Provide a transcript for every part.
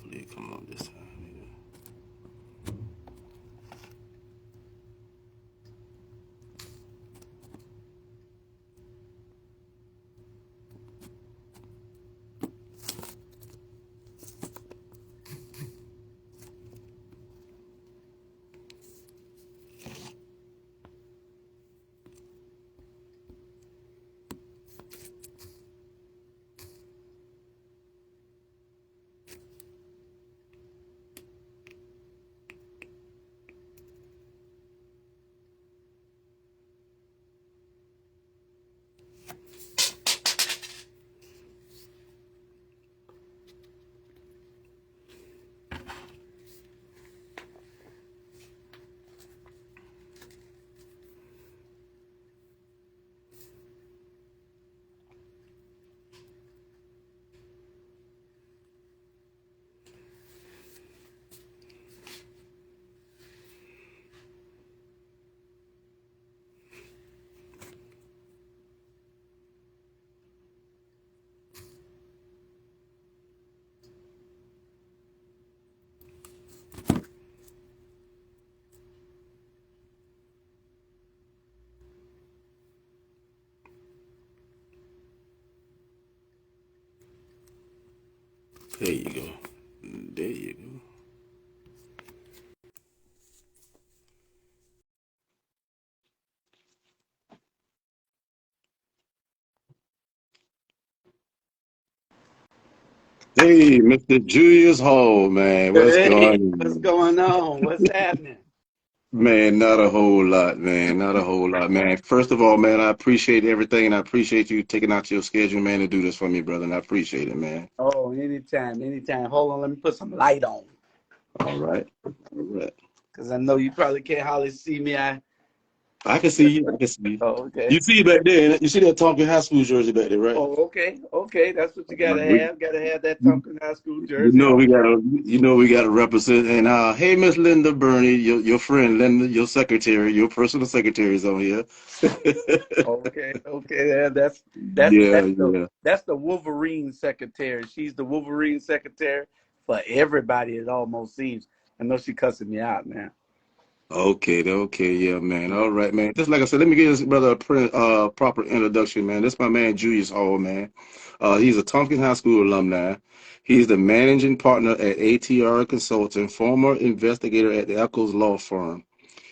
Hopefully it come on this time. Yeah. There you go. There you go. Hey, Mr. Julius Hall, man. What's Hey, going what's on? going on? What's happening? Man, not a whole lot, man. Not a whole lot, man. First of all, man, I appreciate everything, and I appreciate you taking out your schedule, man, to do this for me, brother. And I appreciate it, man. Oh, anytime, anytime. Hold on, let me put some light on. All right. All right. Because I know you probably can't hardly see me. I can see you. I can see you. Oh, okay. You see back there. You see that Tompkins High School jersey back there, right? Oh, okay. Okay. That's what you All gotta right. have. Gotta have that Tompkins High School You jersey know we on. gotta, we gotta represent. And hey, Miss Linda Burney, your friend Linda, your secretary, your personal secretary is on here. Okay. Okay. Yeah, that's Yeah, that's the yeah. that's the Wolverine secretary. She's the Wolverine secretary for everybody, it almost seems. I know she cussing me out now. Okay, yeah, man. All right, man. Just like I said, let me give this brother proper introduction, man. This is my man Julius Hall, man. He's a Tompkins High School alumni. He's the managing partner at ATR Consulting, former investigator at the Echoes Law Firm.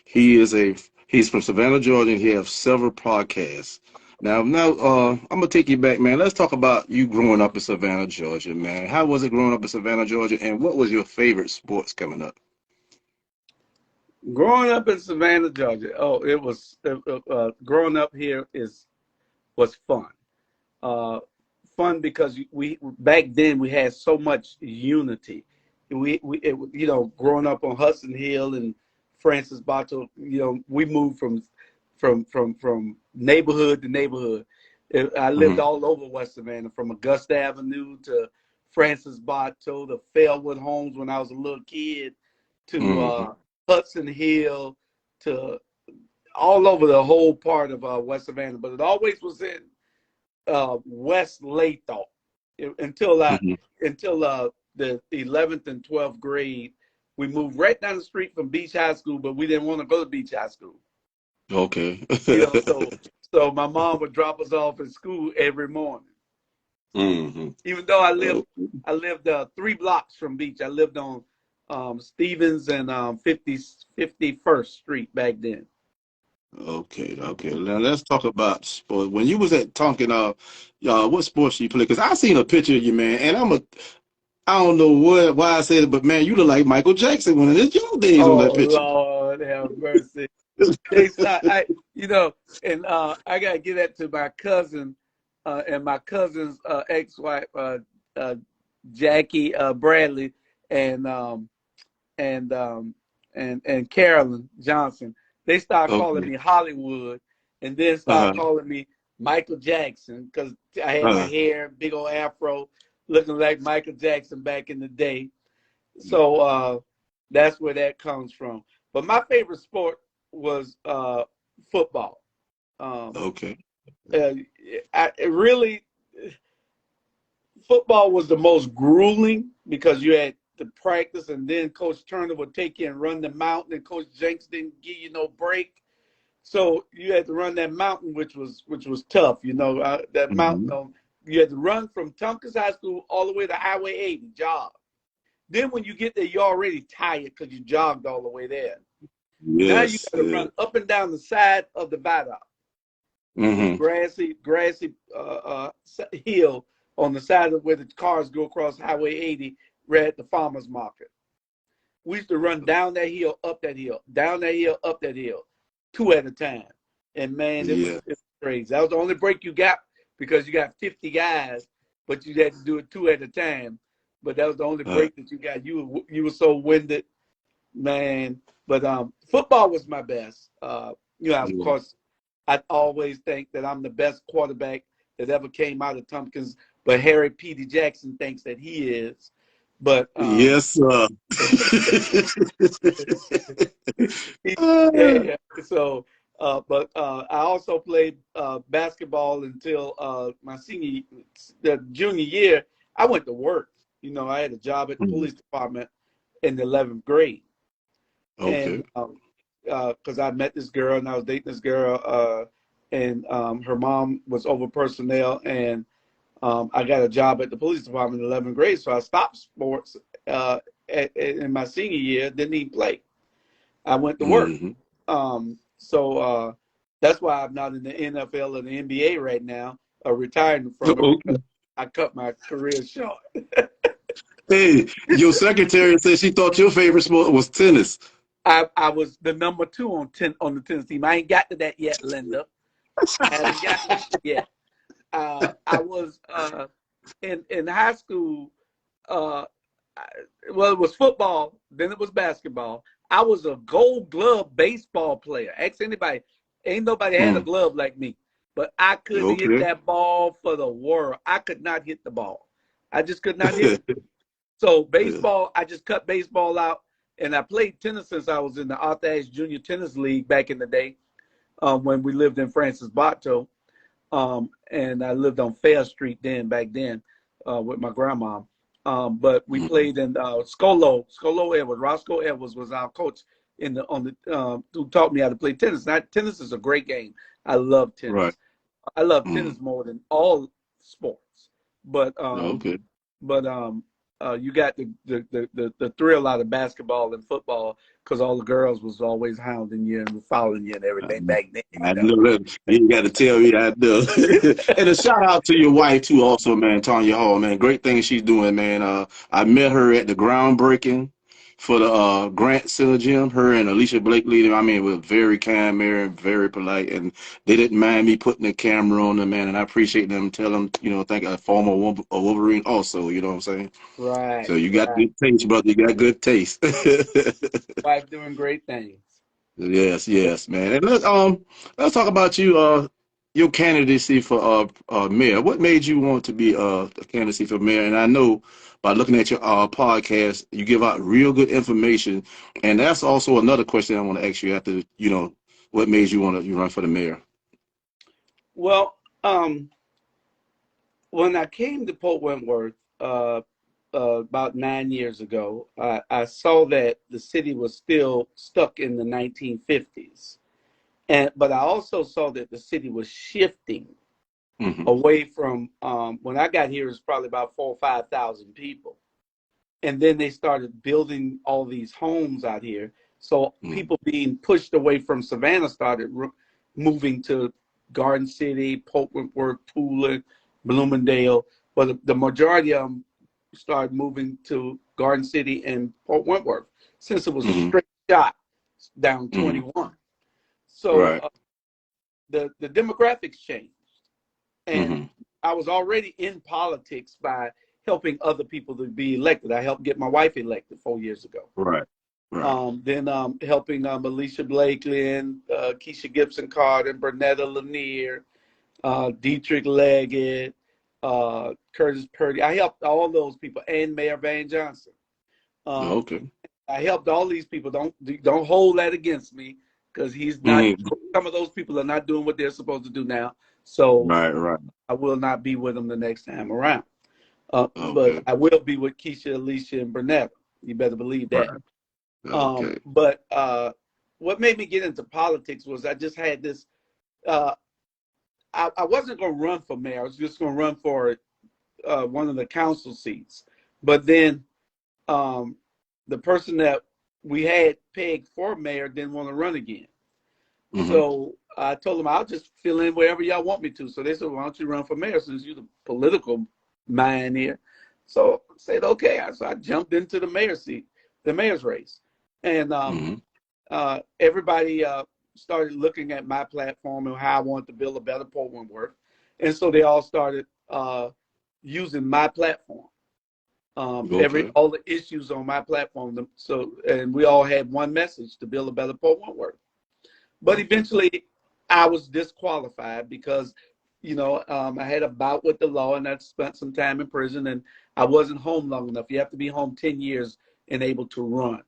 He is a he's from Savannah, Georgia, and he has several podcasts. Now, I'm gonna take you back, man. Let's talk about you growing up in Savannah, Georgia, man. How was it growing up in Savannah, Georgia, and what was your favorite sports coming up? Growing up in Savannah, Georgia. Oh, it was growing up here is was fun. Uh, Fun because we back then we had so much unity. Growing up on Hudson Hill and Francis Bartow, we moved from neighborhood to neighborhood. I lived Hmm. all over West Savannah, from Augusta Avenue to Francis Bartow to Fairwood Homes when I was a little kid, to Hmm. Hudson Hill, to all over the whole part of West Savannah. But it always was in West Lathrop until Hmm. the 11th and 12th grade. We moved right down the street from Beach High School, but we didn't want to go to Beach High School. Okay. So my mom would drop us off at school every morning. Hmm. Even though Oh, I lived 3 blocks from Beach. I lived on Stevens and 51st Street back then. okay. Now let's talk about sports. When you was at Tonkin, what sports you play? Because I seen a picture of you, man, and I don't know why I said it, but man, you look like Michael Jackson one of his young days on that Oh picture. Lord, have mercy. They start, and I gotta give that to my cousin, and my cousin's ex-wife, uh, Jackie Bradley, and um, and and Carolyn Johnson. They start calling Okay. me Hollywood, and then start Uh-huh. calling me Michael Jackson because I had my Uh-huh. hair, big old afro, looking like Michael Jackson back in the day. So that's where that comes from. But my favorite sport was football. Um, Okay. uh, really, football was the most grueling because you had to practice, and then Coach Turner would take you and run the mountain, and Coach Jenks didn't give you no break. So you had to run that mountain, which was tough. That mountain. You had to run from Tompkins High School all the way to Highway 80, jog. Then when you get there, you're already tired because you jogged all the way there. Now you Yes. got to run up and down the side of the viaduct. Grassy hill on the side of where the cars go across Highway 80, right at the farmer's market. We used to run down that hill, up that hill, down that hill, up that hill, 2 at a time. And man, it was crazy. That was the only break you got because you got 50 guys, but you had to do it 2 at a time. But that was the only break that you got. You were so winded, man. But football was my best. Of course, I always think that I'm the best quarterback that ever came out of Tompkins, but Harry P.D. Jackson thinks that he is. But yes, sir. yeah. So, but I also played basketball until my junior year. I went to work. I had a job at the police department in the 11th grade. Okay. And because I met this girl and I was dating this girl, and her mom was over personnel, and I got a job at the police department in 11th grade, so I stopped sports in my senior year, didn't even play. I went to work. So that's why I'm not in the NFL or the NBA right now, retiring from it because I cut my career short. Hey, your secretary said she thought your favorite sport was tennis. I was the number 2 on the tennis team. I ain't got to that yet, Linda. I haven't got to that yet. I was in high school. Well, it was football. Then it was basketball. I was a Gold Glove baseball player. Ask anybody. Ain't nobody had a glove like me. But I couldn't hit that ball for the world. I could not hit the ball. I just could not hit it. So baseball, I just cut baseball out. And I played tennis since I was in the Arthur Ashe Junior Tennis League back in the day when we lived in Francis Bartow. And I lived on Fair Street back then with my grandma. But we played in Scolo Edwards. Roscoe Edwards was our coach who taught me how to play tennis. Now, tennis is a great game. I love tennis. Right. I love tennis more than all sports. But you got the thrill out of basketball and football because all the girls was always hounding you and following you and everything back then. I know that. You got to tell me I know. And a shout out to your wife too, also, man, Tanya Hall, man. Great things she's doing, man. I met her at the groundbreaking for the Grant Center Gym. Her and Alicia Blakely, I mean, were very kind, and very polite, and they didn't mind me putting the camera on them, man. And I appreciate them. Tell them, thank a former Wolverine also. You know what I'm saying? Right. So you got good taste, brother. You got good taste. Wife doing great things. Yes, man. And let's talk about your candidacy for mayor. What made you want to be a candidacy for mayor? And I know by looking at your podcast, you give out real good information. And that's also another question I want to ask you after, what made you want to run for the mayor? Well, when I came to Port Wentworth about 9 years ago, I saw that the city was still stuck in the 1950s. But I also saw that the city was shifting away from, when I got here, it was probably about 4,000 or 5,000 people. And then they started building all these homes out here. So people being pushed away from Savannah started moving to Garden City, Port Wentworth, Pooler, Bloomingdale. But the majority of them started moving to Garden City and Port Wentworth since it was a straight shot down 21. So the demographics changed. And I was already in politics by helping other people to be elected. I helped get my wife elected 4 years ago. Right. Then helping Alicia Blakely and Keisha Gibson Carter and Bernetta Lanier, Dietrich Leggett, Curtis Purdy. I helped all those people, and Mayor Van Johnson. I helped all these people. Don't hold that against me because he's not. Some of those people are not doing what they're supposed to do now. So I will not be with them the next time around. But I will be with Keisha, Alicia, and Bernetta. You better believe that. Right. Okay. But what made me get into politics was I just had this. Uh, I wasn't going to run for mayor. I was just going to run for one of the council seats. But then um, the person that we had pegged for mayor didn't want to run again. Mm-hmm. So I told them I'll just fill in wherever y'all want me to. So they said, "Why don't you run for mayor since you're the political mind here?" So I said, "Okay." So I jumped into the mayor's seat, the mayor's race, and Mm-hmm. everybody started looking at my platform and how I wanted to build a better Portland work, and so they all started using my platform. Okay. All the issues on my platform. So and we all had one message: to build a better Portland work. But Okay. eventually, I was disqualified because, I had a bout with the law and I spent some time in prison and I wasn't home long enough. You have to be home 10 years and able to run.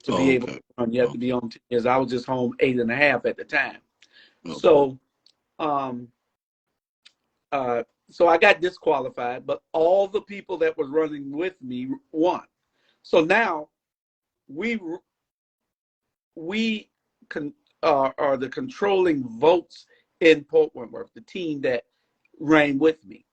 To be able to Okay. run, you have to be Okay. home 10 years. I was just home 8.5 at the time. Okay. So, um, uh, so I got disqualified, but all the people that was running with me won. So now we we con, are the controlling votes in Port Wentworth, the team that ran with me.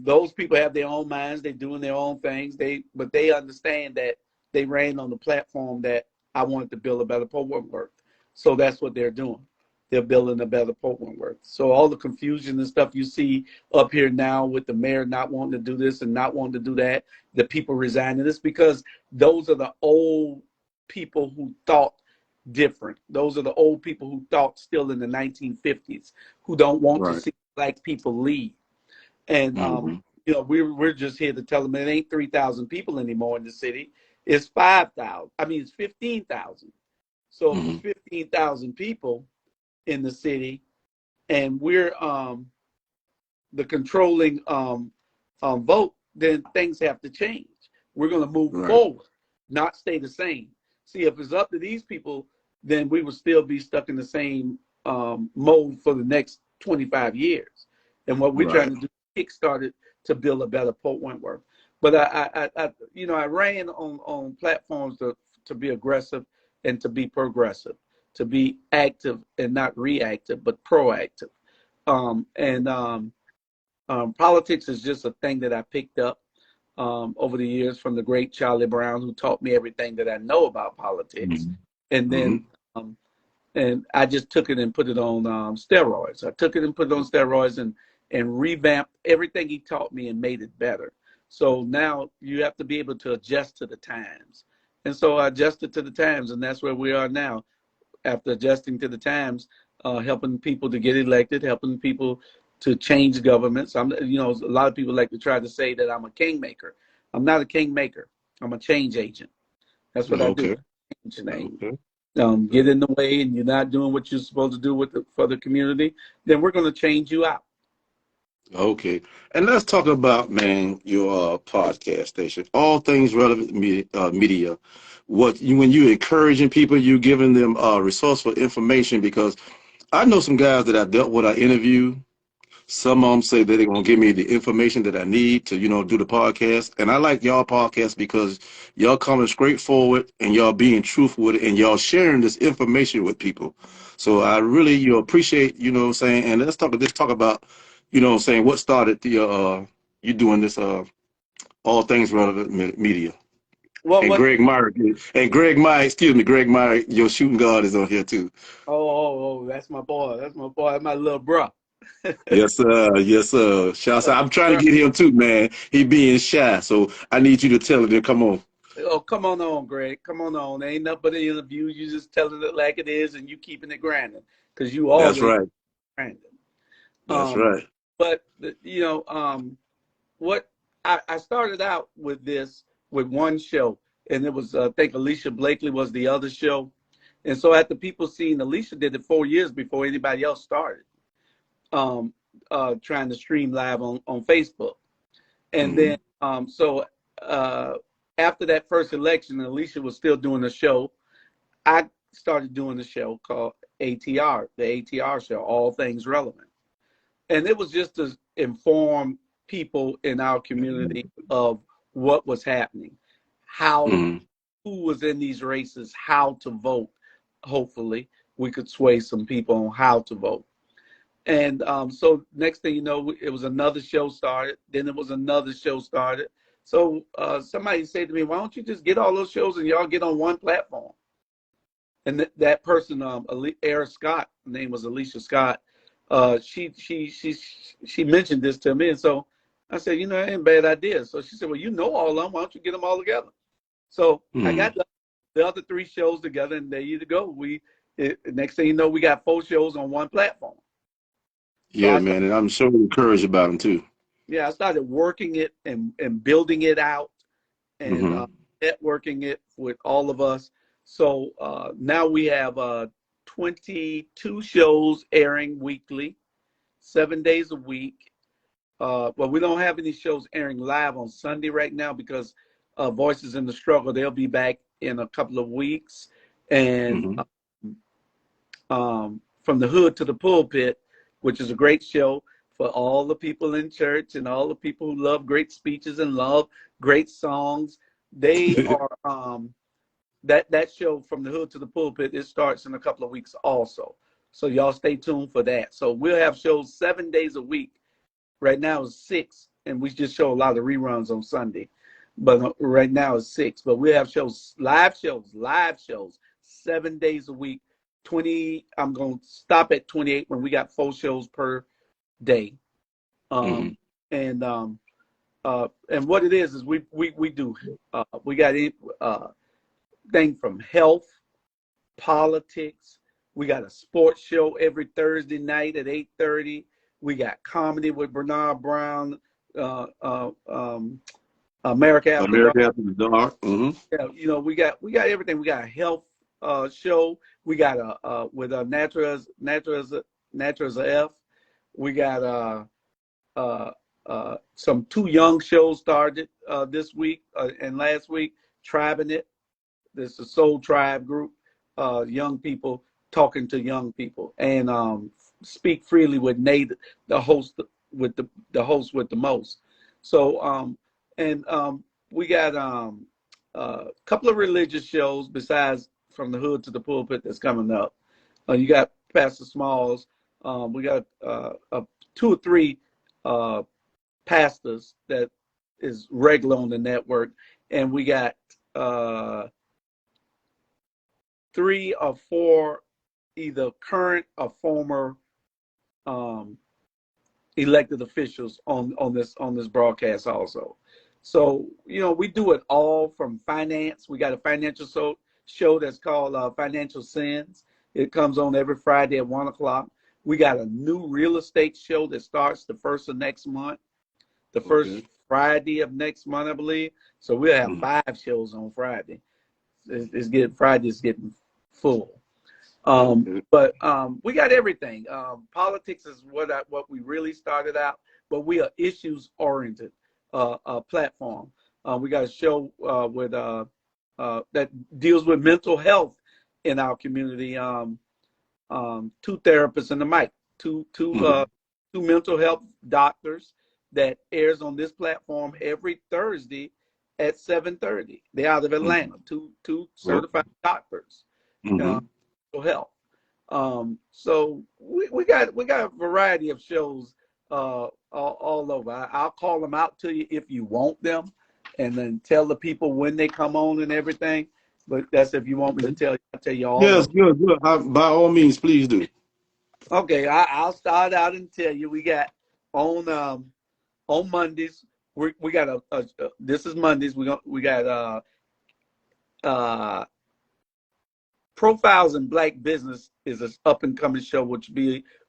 Those people have their own minds. They're doing their own things. But they understand that they ran on the platform that I wanted to build a better Port Wentworth. So that's what they're doing. They're building a better Port Wentworth. So all the confusion and stuff you see up here now with the mayor not wanting to do this and not wanting to do that, the people resigning, this because those are the old people who thought different. Those are the old people who thought still in the 1950s, who don't want to Right. see black people lead. And Mm-hmm. we're just here to tell them it ain't 3,000 people anymore in the city. It's 5,000. I mean, it's 15,000. So if it's Mm-hmm. 15,000 people in the city, and we're the controlling vote, then things have to change. We're going to move Right. forward, not stay the same. See, if it's up to these people, then we would still be stuck in the same mode for the next 25 years. And what we're Right. trying to do is kickstart it to build a better Port Wentworth. But I ran on platforms to be aggressive and to be progressive, to be active and not reactive, but proactive. And Politics is just a thing that I picked up over the years from the great Charlie Brown, who taught me everything that I know about politics. Mm-hmm. And Mm-hmm. then, and I just took it and put it on steroids. I took it and put it on steroids and revamped everything he taught me and made it better. So now you have to be able to adjust to the times. And so I adjusted to the times, and that's where we are now after adjusting to the times, helping people to get elected, helping people to change governments. A lot of people like to try to say that I'm a kingmaker. I'm not a kingmaker. I'm a change agent. That's what I do. Okay. Change name. Okay. Get in the way, and you're not doing what you're supposed to do for the community. Then we're going to change you out. Okay. And let's talk about, man, your podcast station. All things relevant media. When you encouraging people, you giving them resourceful information, because I know some guys that I dealt with, I interview. Some of them say that they're gonna give me the information that I need to, do the podcast. And I like y'all podcast because y'all coming straight forward and y'all being truthful with it and y'all sharing this information with people. So I really appreciate, what I'm saying. And let's talk about, what I'm saying, what started the you doing this all things relevant media. Well, And what? Greg Meyer, excuse me, Greg Meyer, your shooting guard is on here too. That's my boy. That's my boy. That's my little bro. Yes, sir. Yes, sir. Shouts out. I'm trying to get him too, man. He being shy, so I need you to tell him to come on. Oh, come on, Greg. Come on. There ain't nothing but an interview. You just telling it like it is, and you keeping it grinding because you That's always right. grinding. That's Um, right. but what I started out with this with one show, and it was I think Alicia Blakely was the other show, and so after people seeing Alicia did it 4 years before anybody else started, um, trying to stream live on Facebook, and Mm-hmm. then uh, after that first election, Alicia was still doing the show. I started doing the show called ATR, the ATR show, All Things Relevant. And it was just to inform people in our community of what was happening, how, Mm-hmm. who was in these races, how to vote. Hopefully, we could sway some people on how to vote. And so next thing you know, it was another show started. Then it was another show started. So somebody said to me, "Why don't you just get all those shows and y'all get on one platform?" And that person, Era Scott, her name was Alicia Scott. She mentioned this to me, and so I said, you know, that ain't a bad idea. So she said, well, you know all of them. Why don't you get them all together? So I Mm-hmm. got the other three shows together, and there you go. Next thing you know, we got 4 shows on one platform. So Yeah, man, and I'm so encouraged about them too. I started working it and building it out and Mm-hmm. networking it with all of us. So now we have 22 shows airing weekly, 7 days a week. But we don't have any shows airing live on Sunday right now because Voices in the Struggle, they'll be back in a couple of weeks. And Mm-hmm. From the Hood to the Pulpit, which is a great show for all the people in church and all the people who love great speeches and love great songs. They are that show From the Hood to the Pulpit. It starts in a couple of weeks also. So y'all stay tuned for that. So we'll have shows 7 days a week. Right now it's 6, and we just show a lot of reruns on Sunday. But right now it's 6. But we have live shows, 7 days a week. 20. I'm gonna stop at 28 when we got 4 shows per day. Mm-hmm. And what it is we do we got thing from health, politics. We got a sports show every Thursday night at 8:30. We got comedy with Bernard Brown, uh, uh, um, America After Dark. America After the Dark. Mm-hmm. Yeah, you know, we got everything. We got a health show. We got a with a natural as a F. We got some 2 young shows started this week and last week. Tribing It. This is a Soul Tribe group, young people talking to young people, and Speak Freely with Nate, the host the host with the most. So we got a couple of religious shows besides From the Hood to the Pulpit that's coming up. You got Pastor Smalls. We got 2 or 3 pastors that is regular on the network, and we got 3 or 4 either current or former um, elected officials on this broadcast also. So you know we do it all from finance. We got a financial show that's called Financial Sins. It comes on every Friday at 1 o'clock. We got a new real estate show that starts the first of next month, the first Okay. Friday of next month, I believe. So we'll have Mm-hmm. 5 shows on Friday. Friday's getting full. Okay. But we got everything. Politics is what we really started out, but we are issues oriented platform. We got a show that deals with mental health in our community. 2 therapists in the mic, Mm-hmm. two mental health doctors that airs on this platform every Thursday at 7:30. They're out of Mm-hmm. Atlanta. Two Okay. certified doctors. Uh, Mm-hmm. Health. So we got a variety of shows all over. I'll call them out to you if you want them, and then tell the people when they come on and everything. But that's if you want me to tell you. I'll tell you all Yes, of them. good, good. By all means, please do. Okay, I'll start out and tell you. We got on Mondays. We got this is Mondays. We got uh Profiles in Black Business is an up and coming show, which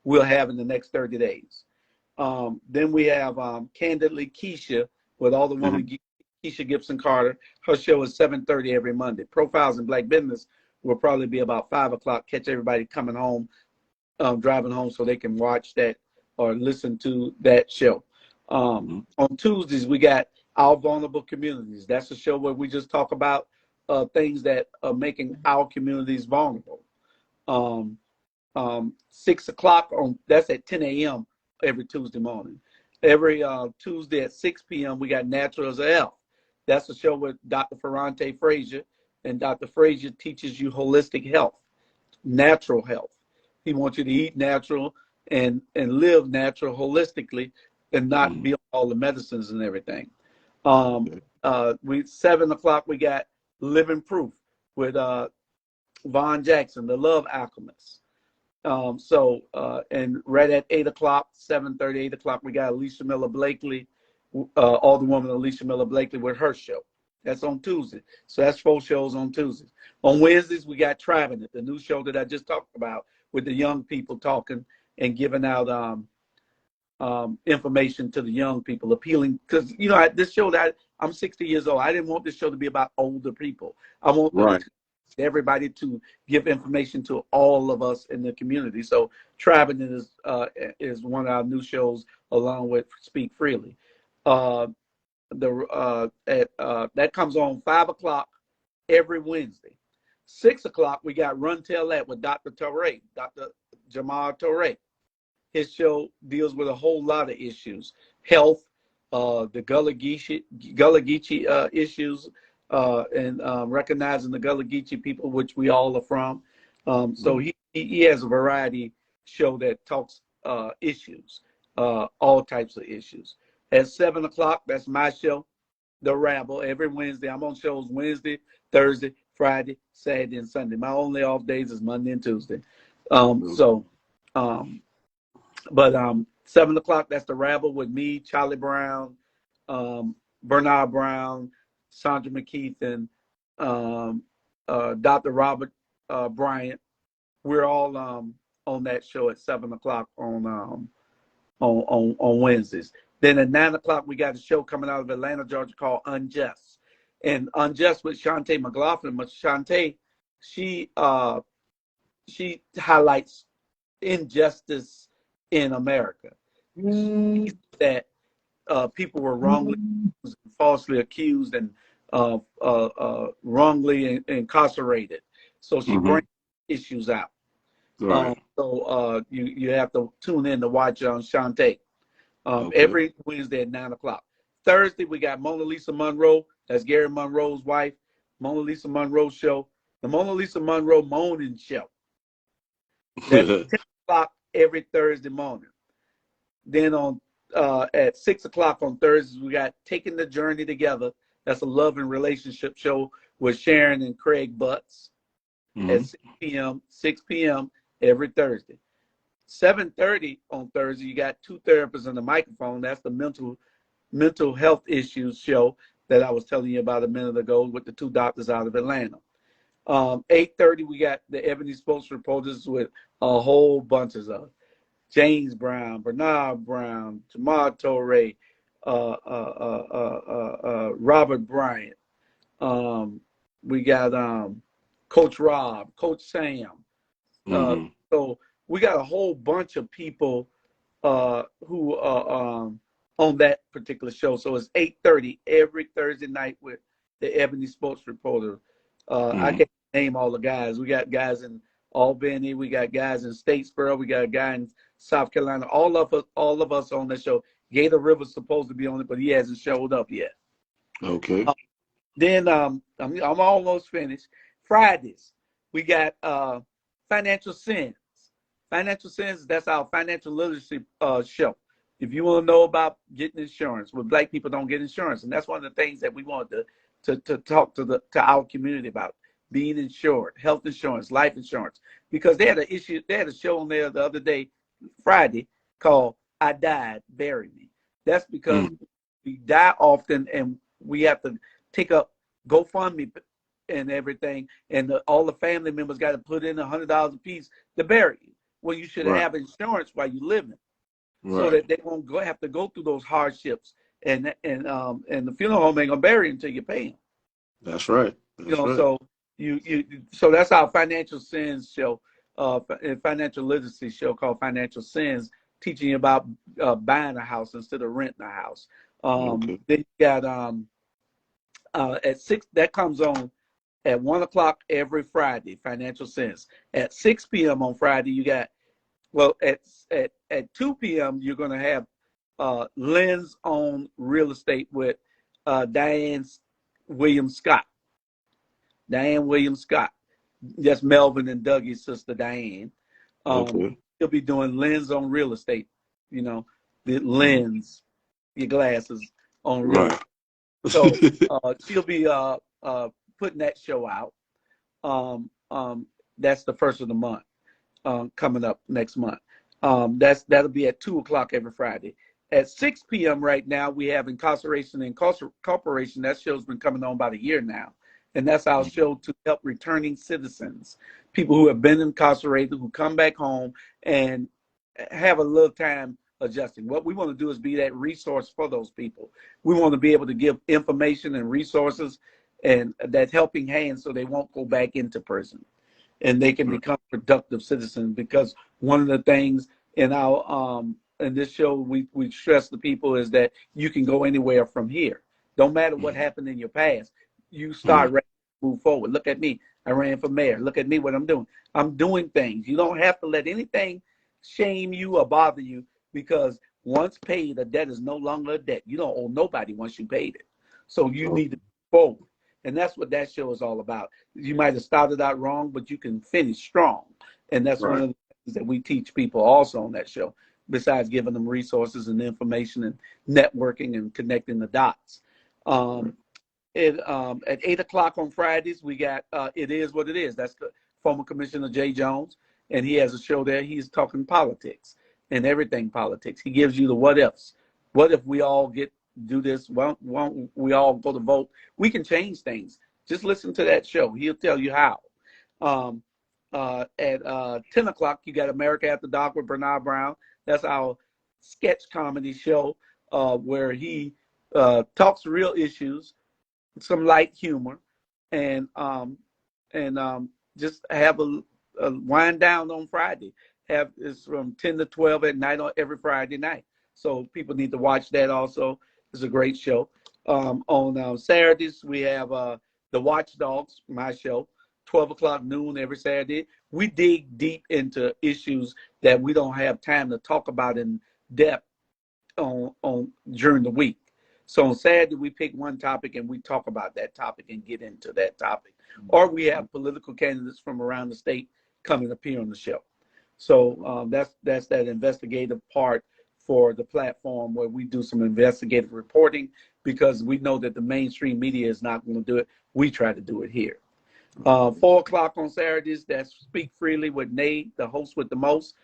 we'll have in the next 30 days. Then we have Candidly Keisha with all the women, Mm-hmm. Keisha Gibson Carter. Her show is 7:30 every Monday. Profiles in Black Business will probably be about 5 o'clock. Catch everybody coming home, driving home, so they can watch that or listen to that show. Mm-hmm. On Tuesdays, we got Our Vulnerable Communities. That's a show where we just talk about things that are making our communities vulnerable. Um, 6 o'clock that's at 10 a.m. every Tuesday morning. Every Tuesday at 6 p.m. we got Natural as a F. That's a show with Dr. Ferrante Frazier, and Dr. Frazier teaches you holistic health, natural health. He wants you to eat natural and live natural holistically, and not Mm. be on all the medicines and everything. Okay. We 7 o'clock we got Living Proof with Von Jackson, the Love Alchemist. And right at 8 o'clock, 7:30, 8 o'clock, we got Alicia Miller Blakely, Alderwoman Alicia Miller Blakely with her show. That's on Tuesday. So that's 4 shows on Tuesdays. On Wednesdays, we got Triving It, the new show that I just talked about with the young people talking and giving out information to the young people, appealing. Because, this show that I'm 60 years old, I didn't want this show to be about older people. I want Right. everybody to give information to all of us in the community. So Triving is one of our new shows, along with Speak Freely. That comes on 5 o'clock every Wednesday. 6 o'clock we got Run Tell That with Dr. Torre, Dr. Jamal Torre. His show deals with a whole lot of issues: health, the Gullah Geechee issues, and recognizing the Gullah Geechee people, which we all are from. So he has a variety show that talks issues, all types of issues. At 7 o'clock, that's my show, The Rabble. Every Wednesday, I'm on shows Wednesday, Thursday, Friday, Saturday, and Sunday. My only off days is Monday and Tuesday. But 7 o'clock, that's The Rabble with me, Charlie Brown, Bernard Brown, Sandra McKeithen, Dr. Robert Bryant. We're all on that show at 7 o'clock on Wednesdays. Then at 9 o'clock, we got a show coming out of Atlanta, Georgia called Unjust. And Unjust with Shantae McLaughlin. But Shantae, she highlights injustice in America. That people were wrongly, falsely accused, and wrongly incarcerated. So she brings issues out. Right. You have to tune in to watch Shantae Okay. every Wednesday at 9 o'clock. Thursday, we got Mona Lisa Monroe. That's Gary Monroe's wife. Mona Lisa Monroe show. The Mona Lisa Monroe Moaning Show. That's 10 o'clock every Thursday morning. Then at 6 o'clock on Thursdays, we got Taking the Journey Together. That's a love and relationship show with Sharon and Craig Butts at 6 p.m. every Thursday. 7:30 on Thursday, you got two therapists on the microphone. That's the mental health issues show that I was telling you about a minute ago with the two doctors out of Atlanta. 8:30, we got the Ebony Sports Reporters with a whole bunch of James Brown, Bernard Brown, Jamal Torre, Robert Bryant. We got Coach Rob, Coach Sam. So we got a whole bunch of people who are on that particular show. So it's 8:30 every Thursday night with the Ebony Sports Reporter. I can't name all the guys. We got guys in Albany. We got guys in Statesboro. We got a guy in South Carolina. All of us on that show. Gator River's supposed to be on it, but he hasn't showed up yet. Okay. Then I'm almost finished. Fridays, we got Financial Sins. Financial Sins, that's our financial literacy show. If you want to know about getting insurance, where Black people don't get insurance, and that's one of the things that we want to talk to our community about: being insured, health insurance, life insurance. Because they had a show on there the other day, Friday, called "I Died, Bury Me." That's because we die often, and we have to take up GoFundMe and everything, and all the family members got to put in $100 a piece to bury you. Well, you should have insurance while you're living, so that they won't have to go through those hardships, and the funeral home ain't gonna bury you until you pay them. That's right. That's right. So so that's our financial sins show, financial literacy show called Financial Sins, teaching you about buying a house instead of renting a house. Then you got at 6, that comes on at 1 o'clock every Friday, Financial Sense. At 6 p.m. on Friday, you got, at 2 p.m., you're going to have Lens on Real Estate with Diane Williams Scott, Diane Williams Scott. That's Melvin and Dougie's sister, Diane. Okay. She'll be doing lens on real estate. You know, the lens, your glasses on real estate. Right. So she'll be putting that show out. That's the first of the month, coming up next month. That'll be at 2 o'clock every Friday. At 6 p.m. right now, we have Incarceration and Corporation. That show's been coming on about a year now. And that's our show to help returning citizens, people who have been incarcerated, who come back home and have a little time adjusting. What we want to do is be that resource for those people. We want to be able to give information and resources and that helping hand so they won't go back into prison and they can become productive citizens. Because one of the things in our in this show we stress the people is that you can go anywhere from here. Don't matter what happened in your past. You start ready to move forward. Look at me. I ran for mayor. Look at me, what I'm doing. I'm doing things. You don't have to let anything shame you or bother you, because once paid, a debt is no longer a debt. You don't owe nobody once you paid it. So you need to move forward. And that's what that show is all about. You might have started out wrong, but you can finish strong. And that's one of the things that we teach people also on that show, besides giving them resources and information and networking and connecting the dots. At 8 o'clock on Fridays, we got It Is What It Is. That's former Commissioner Jay Jones, and he has a show there. He's talking politics and everything politics. He gives you the what ifs. What if we all do this? Won't we all go to vote? We can change things. Just listen to that show. He'll tell you how. At 10 o'clock, you got America After Dark with Bernard Brown. That's our sketch comedy show where he talks real issues, some light humor, and just have a wind down on Friday. It's from 10 to 12 at night on every Friday night. So people need to watch that also. It's a great show. On Saturdays, we have The Watchdogs, my show, 12 o'clock noon every Saturday. We dig deep into issues that we don't have time to talk about in depth on during the week. So on Saturday, we pick one topic and we talk about that topic and get into that topic. Or we have political candidates from around the state come and appear on the show. So that's that investigative part for the platform, where we do some investigative reporting, because we know that the mainstream media is not going to do it. We try to do it here. 4 o'clock on Saturdays, that's Speak Freely with Nay, the host with the most.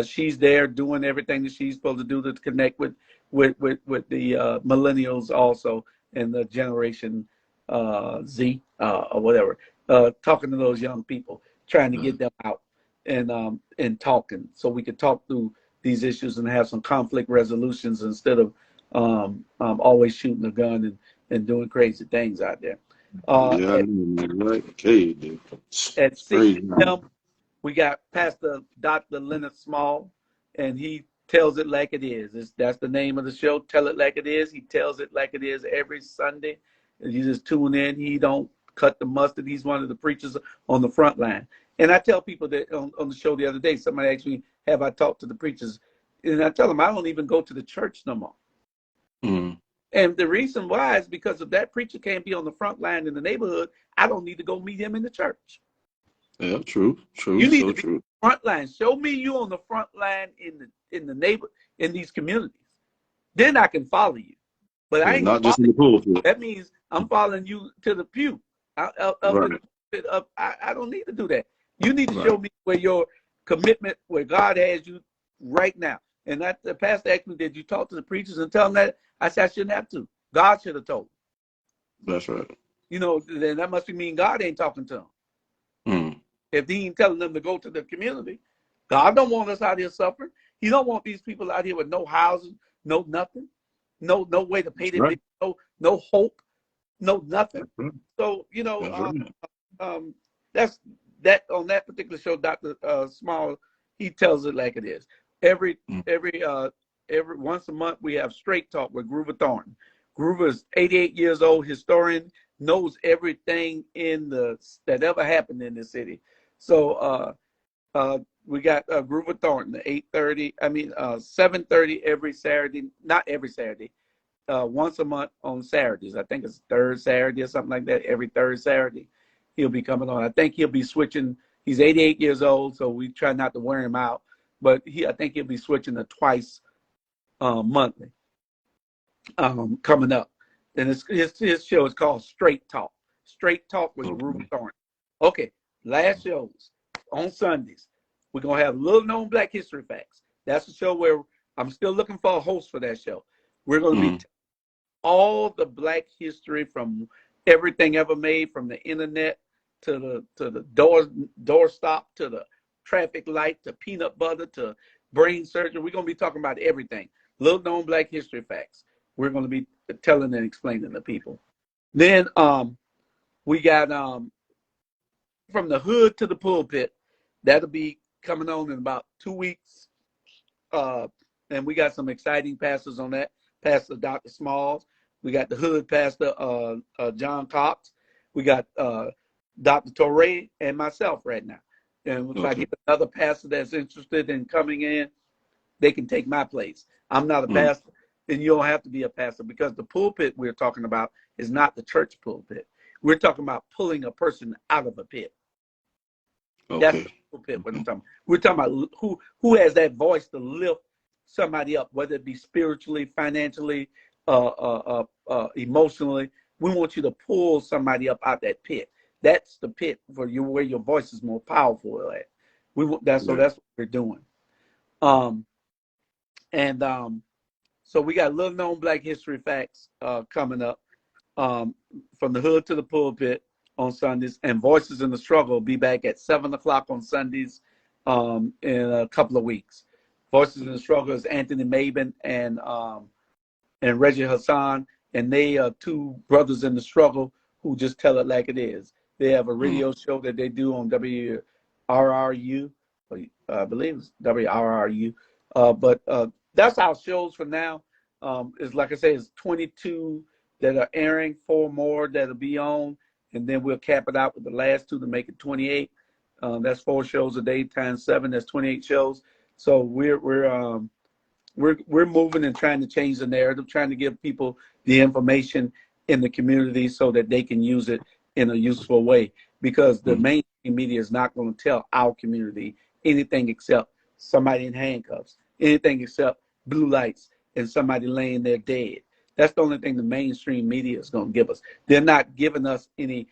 She's there doing everything that she's supposed to do to connect with the millennials also, and the generation Z or whatever, talking to those young people, trying to get them out and talking, so we could talk through these issues and have some conflict resolutions instead of always shooting a gun and doing crazy things out there. Yeah, I know, right? Okay, dude. At It's 6 crazy. p.m., we got Pastor Dr. Leonard Small, and he tells it like it is. That's the name of the show, Tell It Like It Is. He tells it like it is every Sunday. And you just tune in. He don't cut the mustard. He's one of the preachers on the front line. And I tell people that on the show the other day, somebody asked me, have I talked to the preachers? And I tell them, I don't even go to the church no more. And the reason why is because if that preacher can't be on the front line in the neighborhood, I don't need to go meet him in the church. Yeah, true, You need so to be true. front line. Show me you on the front line in the neighbor, in these communities. Then I can follow you. But I Yeah, ain't gonna not follow just in you. the pulpit. That means I'm following you to the pew. Right, I don't need to do that. You need to show right. me where your commitment, where God has you right now. And that the pastor asked me, did you talk to the preachers and tell them that? I said, I shouldn't have to. God should have told them. That's right. Then that must mean God ain't talking to them. If he ain't telling them to go to the community, God don't want us out here suffering. He don't want these people out here with no housing, no nothing, no way to pay That's their right. bills, no hope, no nothing. That's right. So That's right. that's that on that particular show. Dr. Small, he tells it like it is. Every once a month we have Straight Talk with Groover Thornton. Groover is 88 years old, historian, knows everything that ever happened in the city. So we got Groover Thornton, 7:30 every Saturday, not every Saturday, once a month on Saturdays. I think it's third Saturday or something like that. Every third Saturday, he'll be coming on. I think he'll be switching. He's 88 years old, so we try not to wear him out. But I think he'll be switching to twice monthly coming up. And his show is called Straight Talk. Straight Talk with Ruben Thornton. Okay, last shows on Sundays. We're going to have Little Known Black History Facts. That's a show where I'm still looking for a host for that show. We're going to be all the Black history from everything ever made, from the internet to the doorstop to the traffic light to peanut butter to brain surgery. We're going to be talking about everything. Little Known Black History Facts. We're going to be telling and explaining to people. Then we got From the Hood to the Pulpit. That'll be coming on in about 2 weeks. And we got some exciting pastors on that. Pastor Dr. Smalls. We got the Hood Pastor John Cox. We got Dr. Torre and myself right now. And if I get another pastor that's interested in coming in, they can take my place. I'm not a pastor, and you don't have to be a pastor, because the pulpit we're talking about is not the church pulpit. We're talking about pulling a person out of a pit. That's the pulpit. What I'm talking about. We're talking about who has that voice to lift somebody up, whether it be spiritually, financially, emotionally. We want you to pull somebody up out that pit. That's the pit for you, where your voice is more powerful at. That's what we're doing. So we got Little Known Black History Facts coming up, From the Hood to the Pulpit on Sundays, and Voices in the Struggle will be back at 7 o'clock on Sundays in a couple of weeks. Voices in the Struggle is Anthony Maben and Reggie Hassan, and they are two brothers in the struggle who just tell it like it is. They have a radio show that they do on WRRU, I believe it's WRRU. But that's our shows for now. It's like I say, it's 22 that are airing, 4 more that'll be on, and then we'll cap it out with the last 2 to make it 28. That's 4 shows a day times 7. That's 28 shows. So we're moving and trying to change the narrative, trying to give people the information in the community so that they can use it in a useful way. Because the mainstream media is not going to tell our community anything except somebody in handcuffs, anything except blue lights and somebody laying there dead. That's the only thing the mainstream media is going to give us. They're not giving us any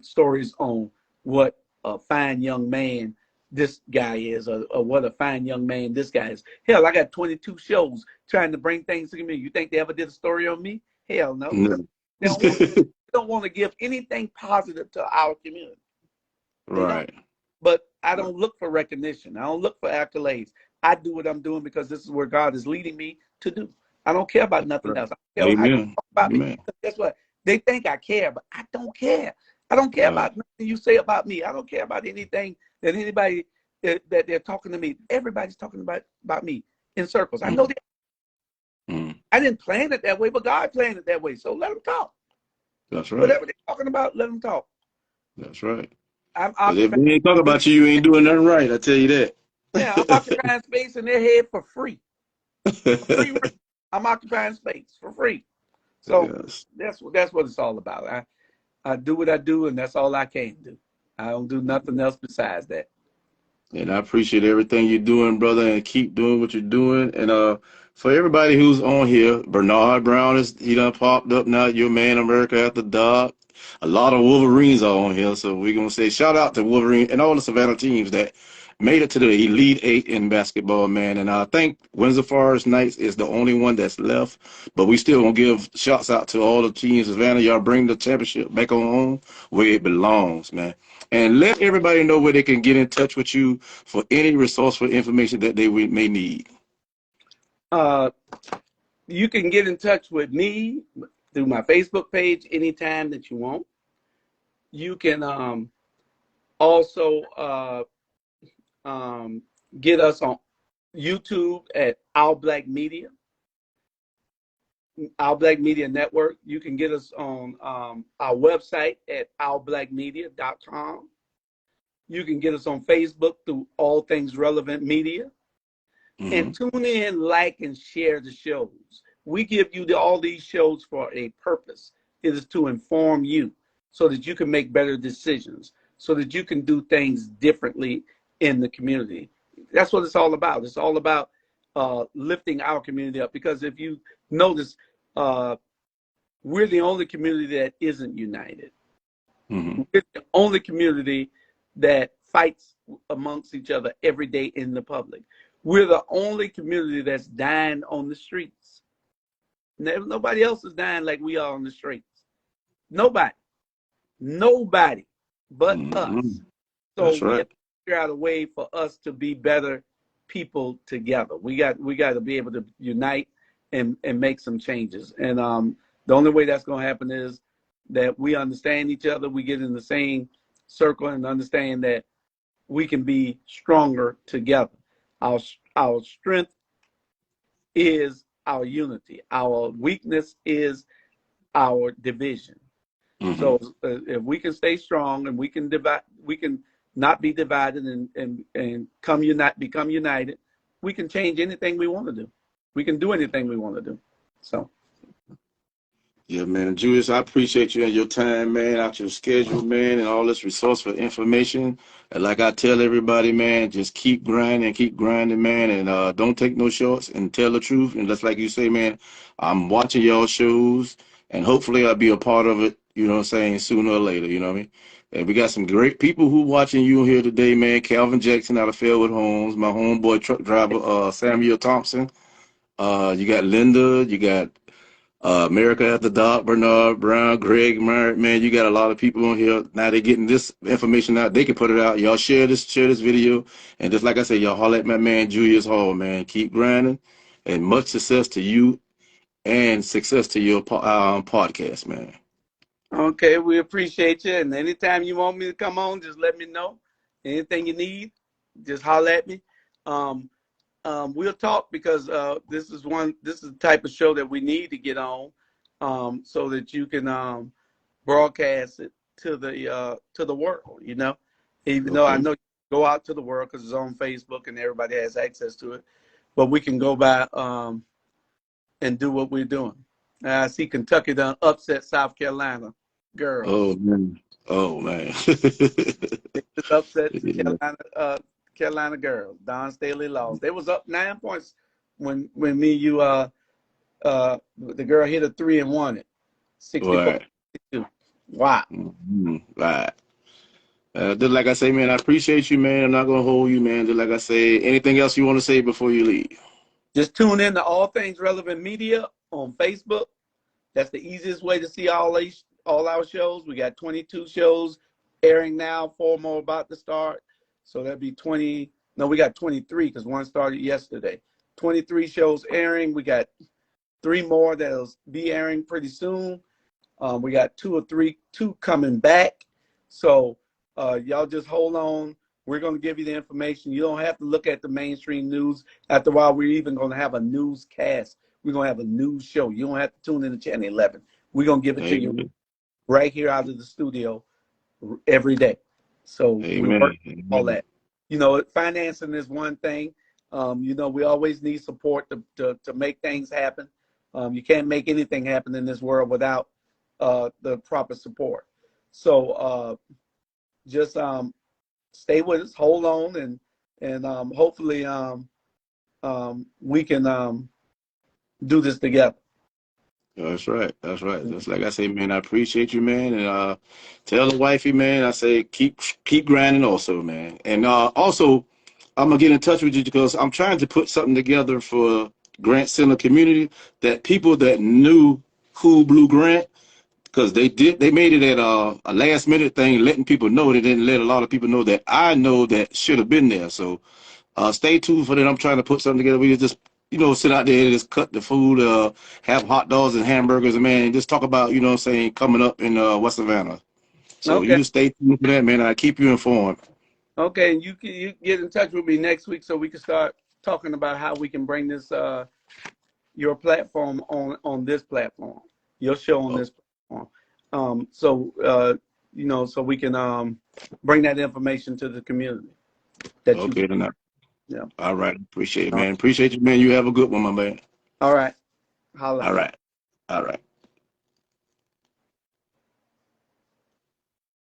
stories on what a fine young man this guy is, or what a fine young man this guy is. Hell, I got 22 shows trying to bring things to me. You think they ever did a story on me? Hell no. They don't want to give anything positive to our community. Right. But I don't look for recognition. I don't look for accolades. I do what I'm doing because this is where God is leading me to do. I don't care about nothing else. I don't care about me. Guess what? They think I care, but I don't care. I don't care about nothing you say about me. I don't care about anything that anybody that they're talking to me. Everybody's talking about me in circles. I know that. I didn't plan it that way, but God planned it that way. So let them talk. That's right. Whatever they're talking about, let them talk. That's right. If we ain't talking about you, you ain't doing nothing right. I tell you that. Yeah, I'm occupying space in their head for free. For free. I'm occupying space for free. So that's what it's all about. I do what I do, and that's all I can do. I don't do nothing else besides that. And I appreciate everything you're doing, brother, and keep doing what you're doing. And for everybody who's on here, Bernard Brown he done popped up now. Your man, America After Dark. A lot of Wolverines are on here, so we're gonna say shout out to Wolverine and all the Savannah teams that made it to the Elite 8 in basketball, man. And I think Windsor Forest Knights is the only one that's left, but we still gonna give shouts out to all the teams in Savannah. Y'all bring the championship back on home where it belongs, man. And let everybody know where they can get in touch with you for any resourceful information that they may need. You can get in touch with me through my Facebook page anytime that you want. You can also get us on YouTube at Our Black Media, Our Black Media Network. You can get us on our website at ourblackmedia.com. You can get us on Facebook through All Things Relevant Media. And tune in, like, and share the shows. We give you all these shows for a purpose. It is to inform you so that you can make better decisions, so that you can do things differently in the community. That's what it's all about. It's all about lifting our community up. Because if you notice, uh, we're the only community that isn't united. Mm-hmm. We're the only community that fights amongst each other every day in the public. We're the only community that's dying on the streets. Nobody else is dying like we are on the streets. Nobody. Nobody but Mm-hmm. us. So That's we right. have to figure out a way for us to be better people together. We got to be able to unite and make some changes. And the only way that's going to happen is that we understand each other. We get in the same circle and understand that we can be stronger together. Our our strength is our unity. Our weakness is our division. Mm-hmm. So if we can stay strong and we can divide, we can not be divided and become united. We can change anything we want to do. We can do anything we want to do. So Yeah, man. Julius, I appreciate you and your time, man, out your schedule, man, and all this resourceful information. And like I tell everybody, man, just keep grinding, man, and don't take no shorts and tell the truth. And just like you say, man, I'm watching y'all shows, and hopefully I'll be a part of it, you know what I'm saying, sooner or later, you know what I mean? And we got some great people who watching you here today, man. Calvin Jackson out of Fairwood Homes, my homeboy truck driver, Samuel Thompson. You got Linda, you got America at the Dock, Bernard Brown, Greg Merritt, man, you got a lot of people on here. Now they're getting this information out. They can put it out. Y'all share this video. And just like I said, y'all holler at my man, Julius Hall, man. Keep grinding. And much success to you and success to your podcast, man. okay, we appreciate you. And anytime you want me to come on, just let me know. Anything you need, just holler at me. Um, we'll talk because this is the type of show that we need to get on, so that you can broadcast it to the world. Even though I Okay. know you go out to the world because it's on Facebook and everybody has access to it, but we can go by and do what we're doing. I see Kentucky done upset South Carolina Oh, girls. man. Oh, man. They just upset the Yeah. Carolina girls. Don Staley lost. They was up 9 points when me you the girl hit a three and won it. 64. Right. Wow. Right. Just like I say, man, I appreciate you, man. I'm not gonna hold you, man. Just like I say, anything else you want to say before you leave? Just tune in to All Things Relevant Media on Facebook. That's the easiest way to see all our shows. We got 22 shows airing now, 4 more about to start. So that'd be 20. No, we got 23 because one started yesterday. 23 shows airing. We got 3 more that'll be airing pretty soon. We got two coming back. So y'all just hold on. We're going to give you the information. You don't have to look at the mainstream news. After a while, we're even going to have a newscast. We're going to have a news show. You don't have to tune in to Channel 11. We're going to give it to you Amen. right here out of the studio every day. So we work Amen. all Amen. that. Financing is one thing. We always need support to make things happen. You can't make anything happen in this world without the proper support. So just stay with us, hold on, and hopefully we can do this together. That's right. That's right. Just like I say, man, I appreciate you, man, and tell the wifey, man, I say keep grinding, also, man, and also I'm gonna get in touch with you because I'm trying to put something together for Grant Center community that people that knew who blew Grant because they made it at a last minute thing, letting people know. They didn't let a lot of people know that I know that should have been there. So stay tuned for that. I'm trying to put something together. We just sit out there and just cut the food, have hot dogs and hamburgers, and man, just talk about what I'm saying coming up in West Savannah. So you Okay. just stay tuned for that, man. I keep you informed. Okay, and you get in touch with me next week so we can start talking about how we can bring this your platform on this platform, your show on Oh, this platform. So we can bring that information to the community that you. okay, then. Yeah. All right, appreciate it, man. Appreciate you, man. You have a good one, my man. All right. Holla. All right. All right.